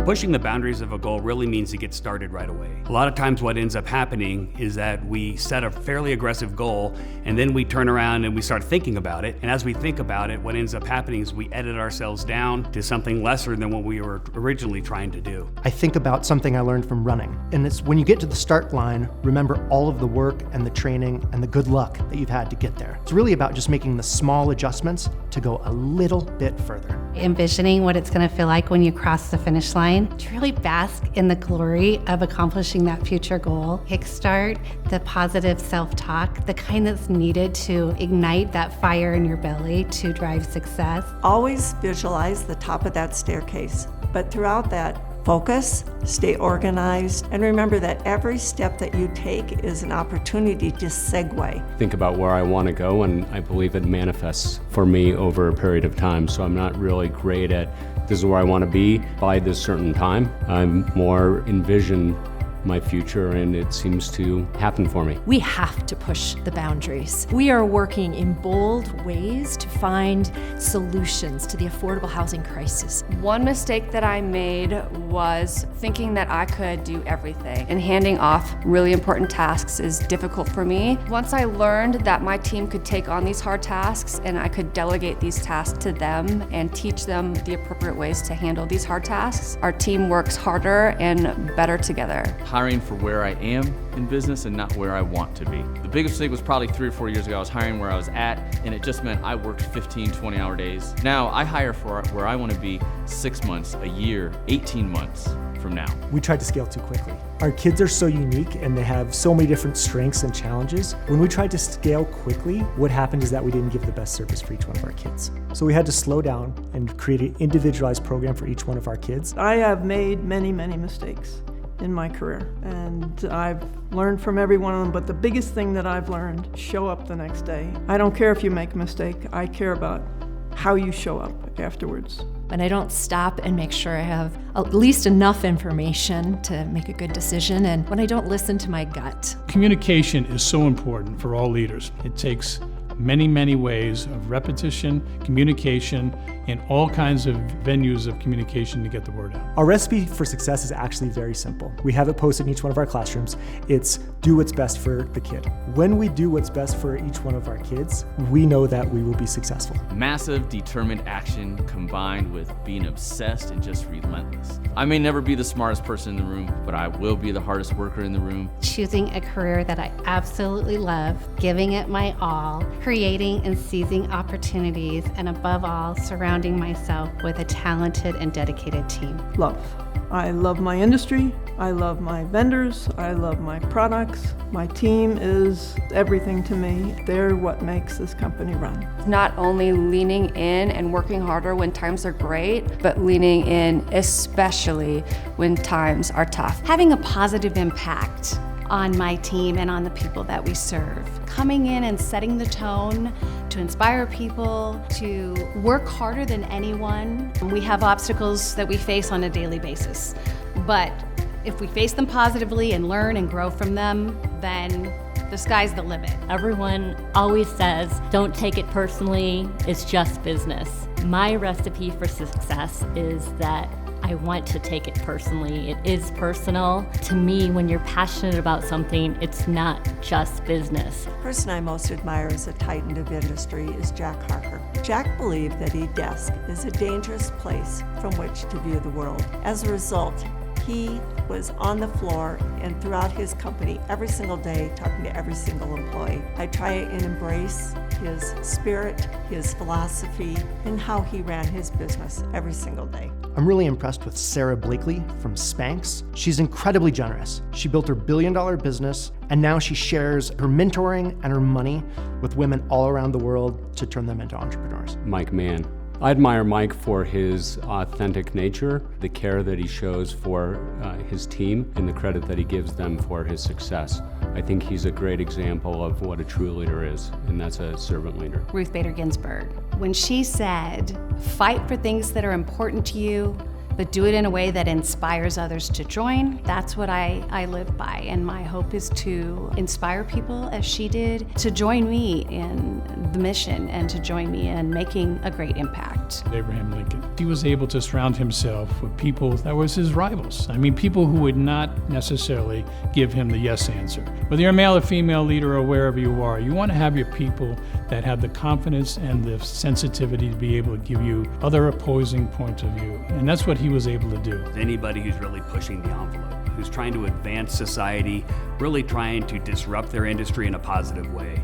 Pushing the boundaries of a goal really means to get started right away. A lot of times what ends up happening is that we set a fairly aggressive goal and then we turn around and we start thinking about it. And as we think about it, what ends up happening is we edit ourselves down to something lesser than what we were originally trying to do. I think about something I learned from running, and it's when you get to the start line, remember all of the work and the training and the good luck that you've had to get there. It's really about just making the small adjustments to go a little bit further. Envisioning what it's going to feel like when you cross the finish line, to really bask in the glory of accomplishing that future goal. Kickstart the positive self-talk, the kind that's needed to ignite that fire in your belly to drive success. Always visualize the top of that staircase, but throughout that, focus, stay organized, and remember that every step that you take is an opportunity to segue. Think about where I want to go, and I believe it manifests for me over a period of time. So I'm not really great at this is where I want to be by this certain time. I'm more envision my future, and it seems to happen for me. We have to push the boundaries. We are working in bold ways to find solutions to the affordable housing crisis. One mistake that I made was thinking that I could do everything, and handing off really important tasks is difficult for me. Once I learned that my team could take on these hard tasks and I could delegate these tasks to them and teach them the appropriate ways to handle these hard tasks, our team works harder and better together. Hiring for where I am in business and not where I want to be. The biggest mistake was probably 3 or 4 years ago. I was hiring where I was at, and it just meant I worked 15, 20-hour days. Now I hire for where I want to be 6 months, a year, 18 months from now. We tried to scale too quickly. Our kids are so unique and they have so many different strengths and challenges. When we tried to scale quickly, what happened is that we didn't give the best service for each one of our kids. So we had to slow down and create an individualized program for each one of our kids. I have made many mistakes in my career, and I've learned from every one of them, but the biggest thing that I've learned, show up the next day. I don't care if you make a mistake, I care about how you show up afterwards. And I don't stop and make sure I have at least enough information to make a good decision, and when I don't listen to my gut. Communication is so important for all leaders. It takes many ways of repetition, communication, and all kinds of venues of communication to get the word out. Our recipe for success is actually very simple. We have it posted in each one of our classrooms. It's do what's best for the kid. When we do what's best for each one of our kids, we know that we will be successful. Massive, determined action combined with being obsessed and just relentless. I may never be the smartest person in the room, but I will be the hardest worker in the room. Choosing a career that I absolutely love, giving it my all, creating and seizing opportunities, and above all, surrounding myself with a talented and dedicated team. Love. I love my industry, I love my vendors, I love my products. My team is everything to me. They're what makes this company run. Not only leaning in and working harder when times are great, but leaning in especially when times are tough. Having a positive impact on my team and on the people that we serve. Coming in and setting the tone to inspire people, to work harder than anyone. We have obstacles that we face on a daily basis, but if we face them positively and learn and grow from them, then the sky's the limit. Everyone always says, don't take it personally, it's just business. My recipe for success is that I want to take it personally. It is personal. To me, when you're passionate about something, it's not just business. The person I most admire as a titan of industry is Jack Harker. Jack believed that eDesk is a dangerous place from which to view the world. As a result, he was on the floor and throughout his company every single day talking to every single employee. I try and embrace his spirit, his philosophy, and how he ran his business every single day. I'm really impressed with Sarah Blakely from Spanx. She's incredibly generous. She built her billion-dollar business, and now she shares her mentoring and her money with women all around the world to turn them into entrepreneurs. Mike Mann. I admire Mike for his authentic nature, the care that he shows for his team, and the credit that he gives them for his success. I think he's a great example of what a true leader is, and that's a servant leader. Ruth Bader Ginsburg, when she said, fight for things that are important to you, but do it in a way that inspires others to join. That's what I live by, and my hope is to inspire people as she did to join me in the mission and to join me in making a great impact. Abraham Lincoln. He was able to surround himself with people that was his rivals. I mean, people who would not necessarily give him the yes answer. Whether you're a male or female leader or wherever you are, you want to have your people that have the confidence and the sensitivity to be able to give you other opposing points of view. And that's what he was able to do. Anybody who's really pushing the envelope, who's trying to advance society, really trying to disrupt their industry in a positive way.